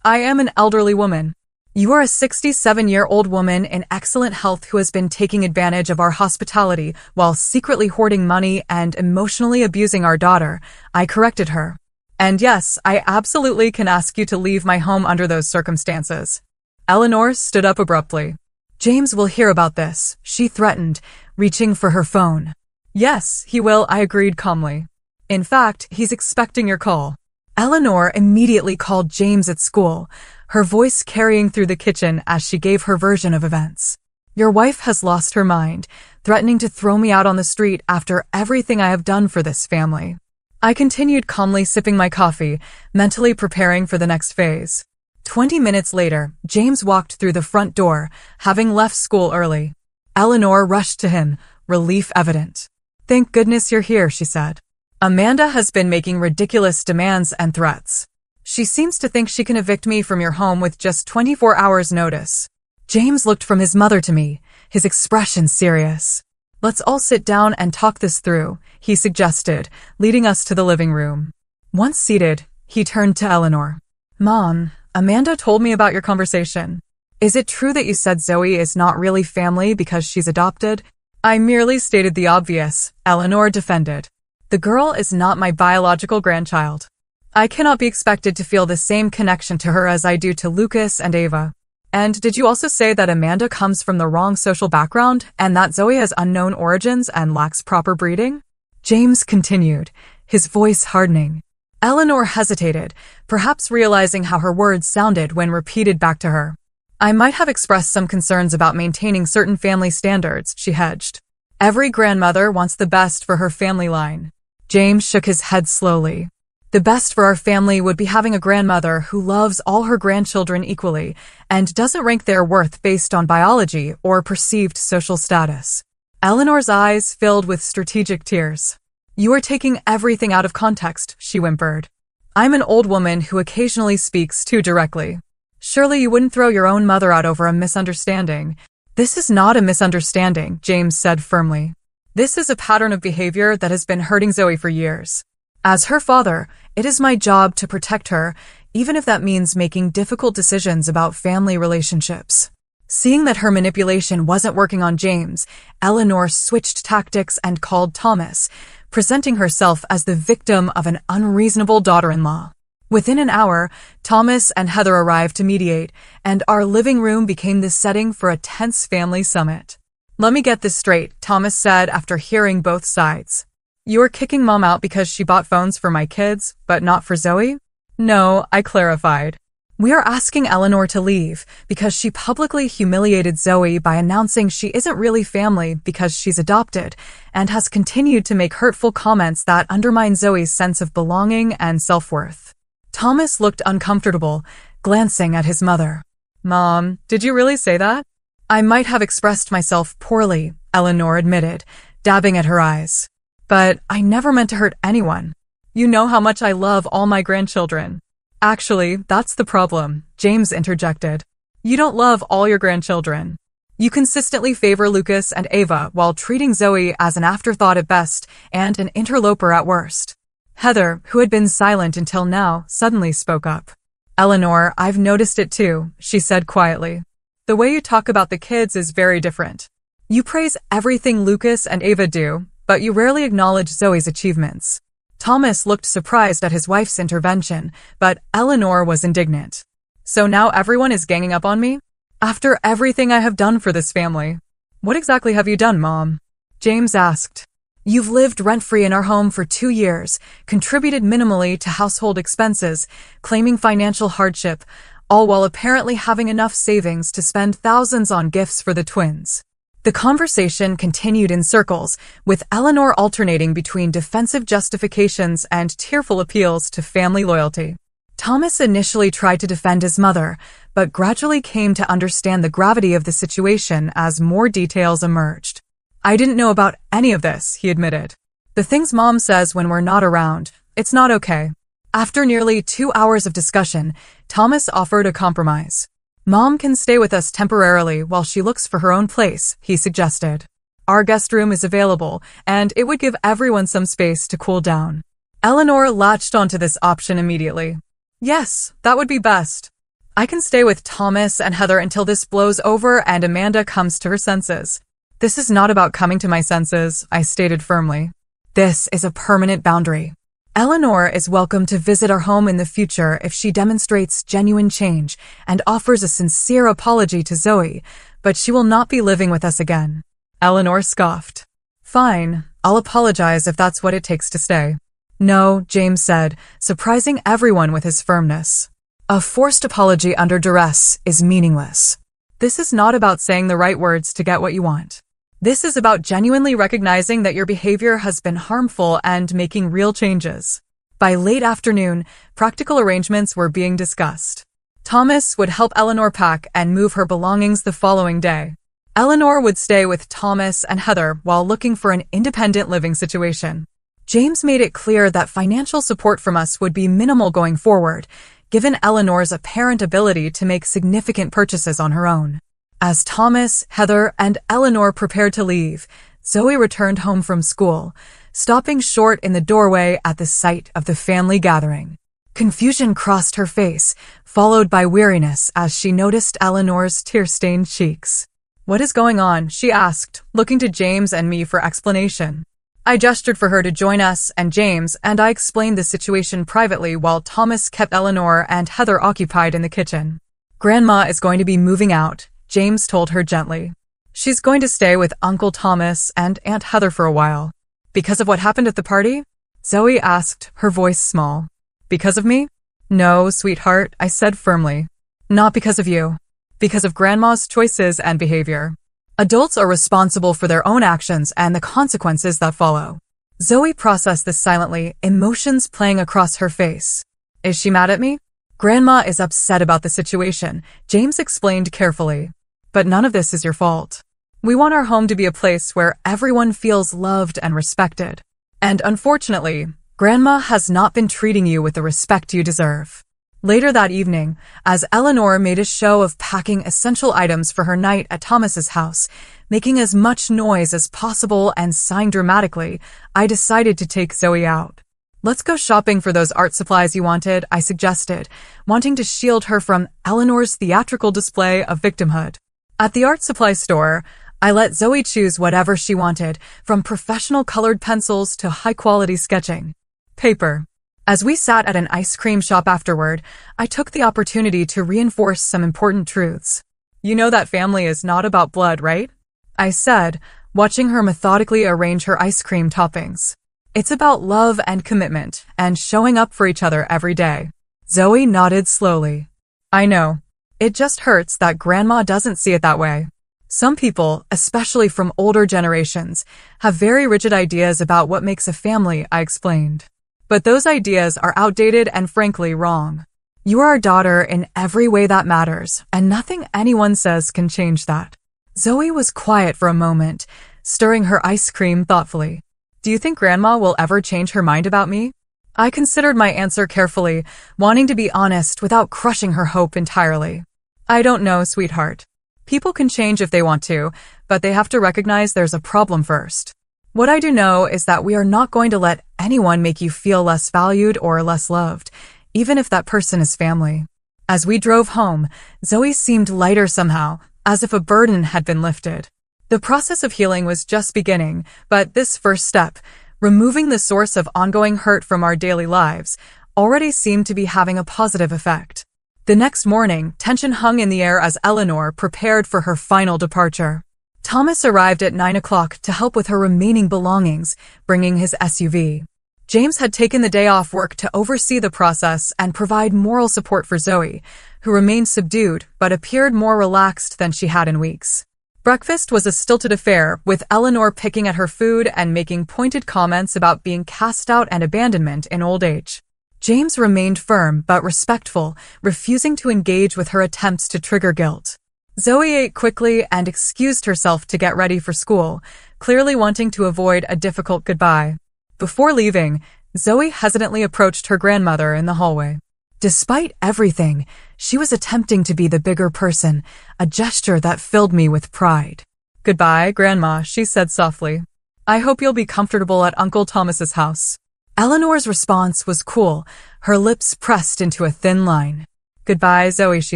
I am an elderly woman. You are a 67-year-old woman in excellent health who has been taking advantage of our hospitality while secretly hoarding money and emotionally abusing our daughter, I corrected her. And yes, I absolutely can ask you to leave my home under those circumstances. Eleanor stood up abruptly. James will hear about this, she threatened, reaching for her phone. Yes, he will, I agreed calmly. In fact, he's expecting your call. Eleanor immediately called James at school, her voice carrying through the kitchen as she gave her version of events. Your wife has lost her mind, threatening to throw me out on the street after everything I have done for this family. I continued calmly sipping my coffee, mentally preparing for the next phase. 20 minutes later, James walked through the front door, having left school early. Eleanor rushed to him, relief evident. Thank goodness you're here, she said. Amanda has been making ridiculous demands and threats. She seems to think she can evict me from your home with just 24 hours notice. James looked from his mother to me, his expression serious. Let's all sit down and talk this through, he suggested, leading us to the living room. Once seated, he turned to Eleanor. Mom, Amanda told me about your conversation. Is it true that you said Zoe is not really family because she's adopted? I merely stated the obvious, Eleanor defended. The girl is not my biological grandchild. I cannot be expected to feel the same connection to her as I do to Lucas and Ava. And did you also say that Amanda comes from the wrong social background and that Zoe has unknown origins and lacks proper breeding? James continued, his voice hardening. Eleanor hesitated, perhaps realizing how her words sounded when repeated back to her. I might have expressed some concerns about maintaining certain family standards, she hedged. Every grandmother wants the best for her family line. James shook his head slowly. The best for our family would be having a grandmother who loves all her grandchildren equally and doesn't rank their worth based on biology or perceived social status. Eleanor's eyes filled with strategic tears. You are taking everything out of context, she whimpered. I'm an old woman who occasionally speaks too directly. Surely you wouldn't throw your own mother out over a misunderstanding. This is not a misunderstanding, James said firmly. This is a pattern of behavior that has been hurting Zoe for years. As her father, it is my job to protect her, even if that means making difficult decisions about family relationships. Seeing that her manipulation wasn't working on James, Eleanor switched tactics and called Thomas, presenting herself as the victim of an unreasonable daughter-in-law. Within an hour, Thomas and Heather arrived to mediate, and our living room became the setting for a tense family summit. Let me get this straight, Thomas said after hearing both sides. You are kicking Mom out because she bought phones for my kids, but not for Zoe? No, I clarified. We are asking Eleanor to leave because she publicly humiliated Zoe by announcing she isn't really family because she's adopted and has continued to make hurtful comments that undermine Zoe's sense of belonging and self-worth. Thomas looked uncomfortable, glancing at his mother. Mom, did you really say that? I might have expressed myself poorly, Eleanor admitted, dabbing at her eyes. But I never meant to hurt anyone. You know how much I love all my grandchildren. Actually, that's the problem, James interjected. You don't love all your grandchildren. You consistently favor Lucas and Ava while treating Zoe as an afterthought at best and an interloper at worst. Heather, who had been silent until now, suddenly spoke up. Eleanor, I've noticed it too, she said quietly. The way you talk about the kids is very different. You praise everything Lucas and Ava do, but you rarely acknowledge Zoe's achievements. Thomas looked surprised at his wife's intervention, but Eleanor was indignant. So now everyone is ganging up on me? After everything I have done for this family. What exactly have you done, Mom? James asked. You've lived rent-free in our home for 2 years, contributed minimally to household expenses, claiming financial hardship, all while apparently having enough savings to spend thousands on gifts for the twins. The conversation continued in circles, with Eleanor alternating between defensive justifications and tearful appeals to family loyalty. Thomas initially tried to defend his mother, but gradually came to understand the gravity of the situation as more details emerged. I didn't know about any of this, he admitted. The things Mom says when we're not around, it's not okay. After nearly 2 hours of discussion, Thomas offered a compromise. Mom can stay with us temporarily while she looks for her own place, he suggested. Our guest room is available, and it would give everyone some space to cool down. Eleanor latched onto this option immediately. Yes, that would be best. I can stay with Thomas and Heather until this blows over and Amanda comes to her senses. This is not about coming to my senses, I stated firmly. This is a permanent boundary. Eleanor is welcome to visit our home in the future if she demonstrates genuine change and offers a sincere apology to Zoe, but she will not be living with us again. Eleanor scoffed. Fine, I'll apologize if that's what it takes to stay. No, James said, surprising everyone with his firmness. A forced apology under duress is meaningless. This is not about saying the right words to get what you want. This is about genuinely recognizing that your behavior has been harmful and making real changes. By late afternoon, practical arrangements were being discussed. Thomas would help Eleanor pack and move her belongings the following day. Eleanor would stay with Thomas and Heather while looking for an independent living situation. James made it clear that financial support from us would be minimal going forward, given Eleanor's apparent ability to make significant purchases on her own. As Thomas, Heather, and Eleanor prepared to leave, Zoe returned home from school, stopping short in the doorway at the sight of the family gathering. Confusion crossed her face, followed by weariness as she noticed Eleanor's tear-stained cheeks. What is going on? She asked, looking to James and me for explanation. I gestured for her to join us and James, and I explained the situation privately while Thomas kept Eleanor and Heather occupied in the kitchen. Grandma is going to be moving out, James told her gently. She's going to stay with Uncle Thomas and Aunt Heather for a while. Because of what happened at the party? Zoe asked, her voice small. Because of me? No, sweetheart, I said firmly. Not because of you. Because of Grandma's choices and behavior. Adults are responsible for their own actions and the consequences that follow. Zoe processed this silently, emotions playing across her face. Is she mad at me? Grandma is upset about the situation, James explained carefully. But none of this is your fault. We want our home to be a place where everyone feels loved and respected. And unfortunately, Grandma has not been treating you with the respect you deserve. Later that evening, as Eleanor made a show of packing essential items for her night at Thomas's house, making as much noise as possible and sighing dramatically, I decided to take Zoe out. "Let's go shopping for those art supplies you wanted," I suggested, wanting to shield her from Eleanor's theatrical display of victimhood. At the art supply store, I let Zoe choose whatever she wanted, from professional colored pencils to high-quality sketching paper. As we sat at an ice cream shop afterward, I took the opportunity to reinforce some important truths. "You know that family is not about blood, right?" I said, watching her methodically arrange her ice cream toppings. "It's about love and commitment, and showing up for each other every day." Zoe nodded slowly. "I know. It just hurts that Grandma doesn't see it that way. Some people, especially from older generations, have very rigid ideas about what makes a family," I explained. "But those ideas are outdated and frankly wrong. You are our daughter in every way that matters, and nothing anyone says can change that." Zoe was quiet for a moment, stirring her ice cream thoughtfully. "Do you think Grandma will ever change her mind about me?" I considered my answer carefully, wanting to be honest without crushing her hope entirely. "I don't know, sweetheart. People can change if they want to, but they have to recognize there's a problem first. What I do know is that we are not going to let anyone make you feel less valued or less loved, even if that person is family." As we drove home, Zoe seemed lighter somehow, as if a burden had been lifted. The process of healing was just beginning, but this first step, removing the source of ongoing hurt from our daily lives, already seemed to be having a positive effect. The next morning, tension hung in the air as Eleanor prepared for her final departure. Thomas arrived at 9 o'clock to help with her remaining belongings, bringing his SUV. James had taken the day off work to oversee the process and provide moral support for Zoe, who remained subdued but appeared more relaxed than she had in weeks. Breakfast was a stilted affair, with Eleanor picking at her food and making pointed comments about being cast out and abandonment in old age. James remained firm but respectful, refusing to engage with her attempts to trigger guilt. Zoe ate quickly and excused herself to get ready for school, clearly wanting to avoid a difficult goodbye. Before leaving, Zoe hesitantly approached her grandmother in the hallway. Despite everything, she was attempting to be the bigger person, a gesture that filled me with pride. "Goodbye, Grandma," she said softly. "I hope you'll be comfortable at Uncle Thomas's house." Eleanor's response was cool, her lips pressed into a thin line. "Goodbye, Zoe," she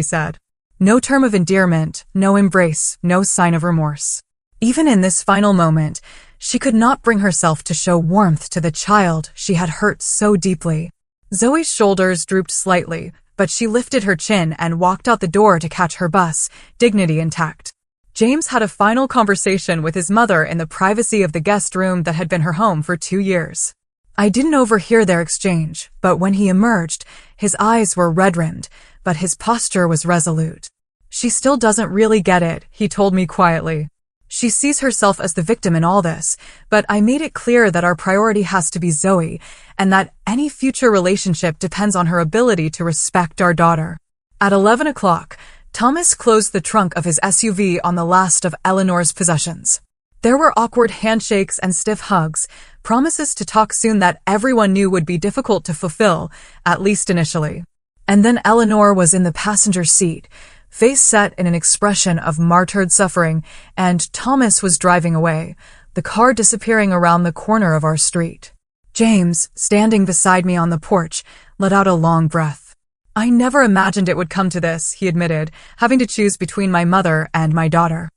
said. No term of endearment, no embrace, no sign of remorse. Even in this final moment, she could not bring herself to show warmth to the child she had hurt so deeply. Zoe's shoulders drooped slightly, but she lifted her chin and walked out the door to catch her bus, dignity intact. James had a final conversation with his mother in the privacy of the guest room that had been her home for 2 years. I didn't overhear their exchange, but when he emerged, his eyes were red-rimmed, but his posture was resolute. "She still doesn't really get it," he told me quietly. "She sees herself as the victim in all this, but I made it clear that our priority has to be Zoe, and that any future relationship depends on her ability to respect our daughter." At 11 o'clock, Thomas closed the trunk of his SUV on the last of Eleanor's possessions. There were awkward handshakes and stiff hugs, promises to talk soon that everyone knew would be difficult to fulfill, at least initially. And then Eleanor was in the passenger seat, face set in an expression of martyred suffering, and Thomas was driving away, the car disappearing around the corner of our street. James, standing beside me on the porch, let out a long breath. "I never imagined it would come to this," he admitted, having to choose between my mother and my daughter.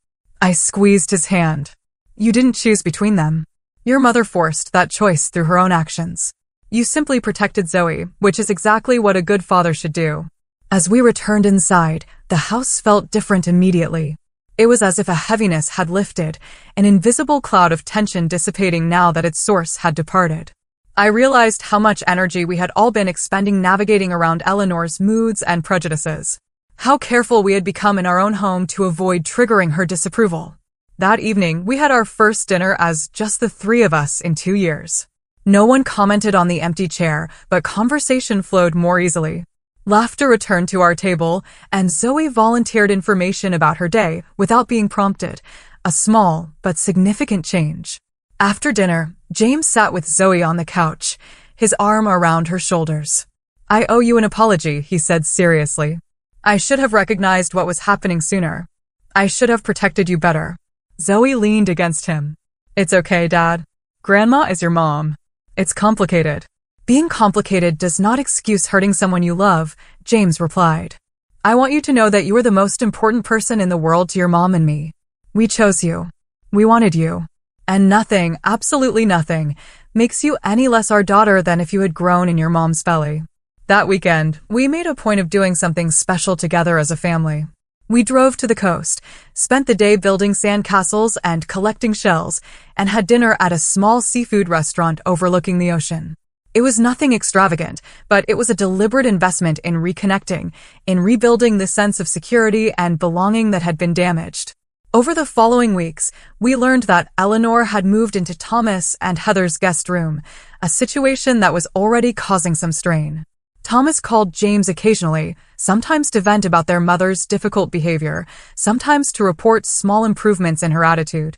I squeezed his hand. "You didn't choose between them. Your mother forced that choice through her own actions. You simply protected Zoe, which is exactly what a good father should do." As we returned inside, the house felt different immediately. It was as if a heaviness had lifted, an invisible cloud of tension dissipating now that its source had departed. I realized how much energy we had all been expending navigating around Eleanor's moods and prejudices. How careful we had become in our own home to avoid triggering her disapproval. That evening, we had our first dinner as just the 3 of us in 2 years. No one commented on the empty chair, but conversation flowed more easily. Laughter returned to our table, and Zoe volunteered information about her day without being prompted, a small but significant change. After dinner, James sat with Zoe on the couch, his arm around her shoulders. "I owe you an apology," he said seriously. "I should have recognized what was happening sooner. I should have protected you better." Zoe leaned against him. "It's okay, Dad. Grandma is your mom. It's complicated." "Being complicated does not excuse hurting someone you love," James replied. "I want you to know that you are the most important person in the world to your mom and me. We chose you. We wanted you. And nothing, absolutely nothing, makes you any less our daughter than if you had grown in your mom's belly." That weekend, we made a point of doing something special together as a family. We drove to the coast, spent the day building sandcastles and collecting shells, and had dinner at a small seafood restaurant overlooking the ocean. It was nothing extravagant, but it was a deliberate investment in reconnecting, in rebuilding the sense of security and belonging that had been damaged. Over the following weeks, we learned that Eleanor had moved into Thomas and Heather's guest room, a situation that was already causing some strain. Thomas called James occasionally, sometimes to vent about their mother's difficult behavior, sometimes to report small improvements in her attitude.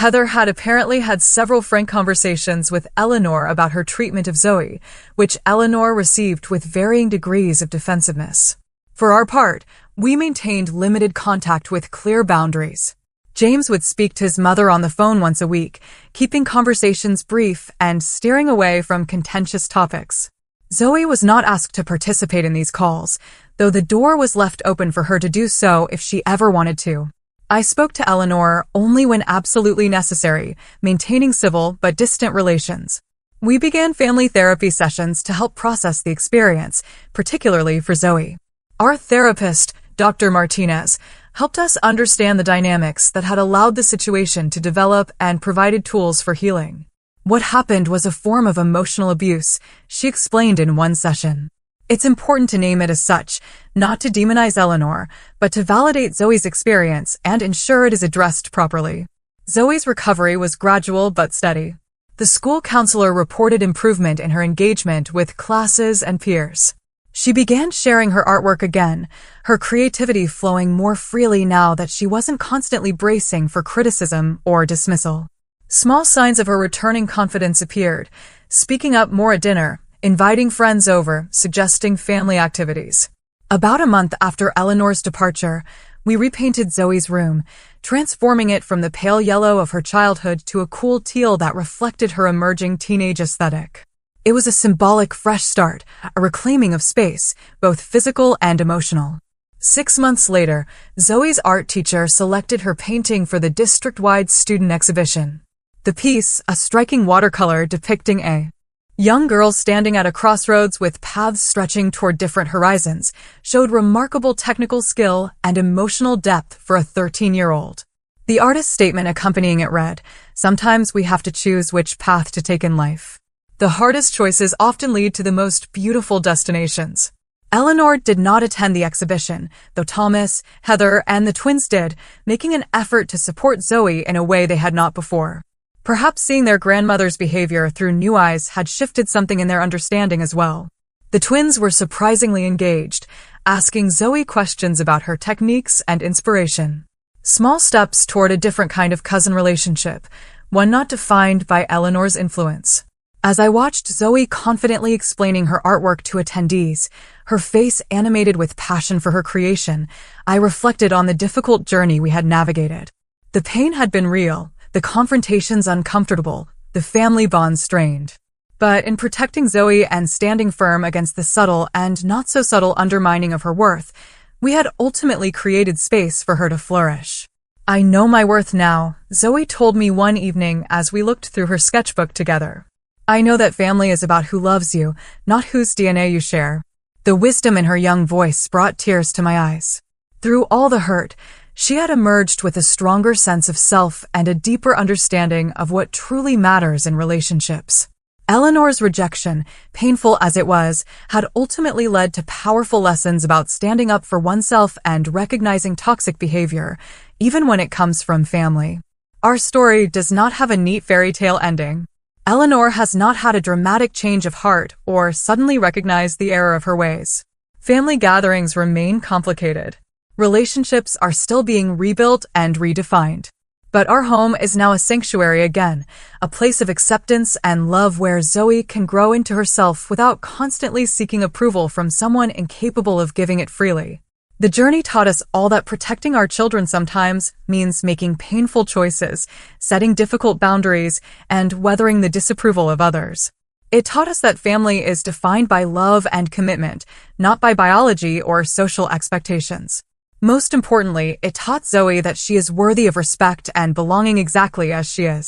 Heather had apparently had several frank conversations with Eleanor about her treatment of Zoe, which Eleanor received with varying degrees of defensiveness. For our part, we maintained limited contact with clear boundaries. James would speak to his mother on the phone once a week, keeping conversations brief and steering away from contentious topics. Zoe was not asked to participate in these calls, though the door was left open for her to do so if she ever wanted to. I spoke to Eleanor only when absolutely necessary, maintaining civil but distant relations. We began family therapy sessions to help process the experience, particularly for Zoe. Our therapist, Dr. Martinez, helped us understand the dynamics that had allowed the situation to develop and provided tools for healing. "What happened was a form of emotional abuse," she explained in one session. "It's important to name it as such, not to demonize Eleanor, but to validate Zoe's experience and ensure it is addressed properly." Zoe's recovery was gradual but steady. The school counselor reported improvement in her engagement with classes and peers. She began sharing her artwork again, her creativity flowing more freely now that she wasn't constantly bracing for criticism or dismissal. Small signs of her returning confidence appeared, speaking up more at dinner, inviting friends over, suggesting family activities. About a month after Eleanor's departure, we repainted Zoe's room, transforming it from the pale yellow of her childhood to a cool teal that reflected her emerging teenage aesthetic. It was a symbolic fresh start, a reclaiming of space, both physical and emotional. 6 months later, Zoe's art teacher selected her painting for the district-wide student exhibition. The piece, a striking watercolor depicting a young girl standing at a crossroads with paths stretching toward different horizons, showed remarkable technical skill and emotional depth for a 13-year-old. The artist's statement accompanying it read, "Sometimes we have to choose which path to take in life. The hardest choices often lead to the most beautiful destinations." Eleanor did not attend the exhibition, though Thomas, Heather, and the twins did, making an effort to support Zoe in a way they had not before. Perhaps seeing their grandmother's behavior through new eyes had shifted something in their understanding as well. The twins were surprisingly engaged, asking Zoe questions about her techniques and inspiration. Small steps toward a different kind of cousin relationship, one not defined by Eleanor's influence. As I watched Zoe confidently explaining her artwork to attendees, her face animated with passion for her creation, I reflected on the difficult journey we had navigated. The pain had been real, the confrontations uncomfortable, the family bonds strained. But in protecting Zoe and standing firm against the subtle and not-so-subtle undermining of her worth, we had ultimately created space for her to flourish. "I know my worth now," Zoe told me one evening as we looked through her sketchbook together. "I know that family is about who loves you, not whose DNA you share." The wisdom in her young voice brought tears to my eyes. Through all the hurt, she had emerged with a stronger sense of self and a deeper understanding of what truly matters in relationships. Eleanor's rejection, painful as it was, had ultimately led to powerful lessons about standing up for oneself and recognizing toxic behavior, even when it comes from family. Our story does not have a neat fairy tale ending. Eleanor has not had a dramatic change of heart or suddenly recognized the error of her ways. Family gatherings remain complicated. Relationships are still being rebuilt and redefined. But our home is now a sanctuary again, a place of acceptance and love where Zoe can grow into herself without constantly seeking approval from someone incapable of giving it freely. The journey taught us all that protecting our children sometimes means making painful choices, setting difficult boundaries, and weathering the disapproval of others. It taught us that family is defined by love and commitment, not by biology or social expectations. Most importantly, it taught Zoe that she is worthy of respect and belonging exactly as she is.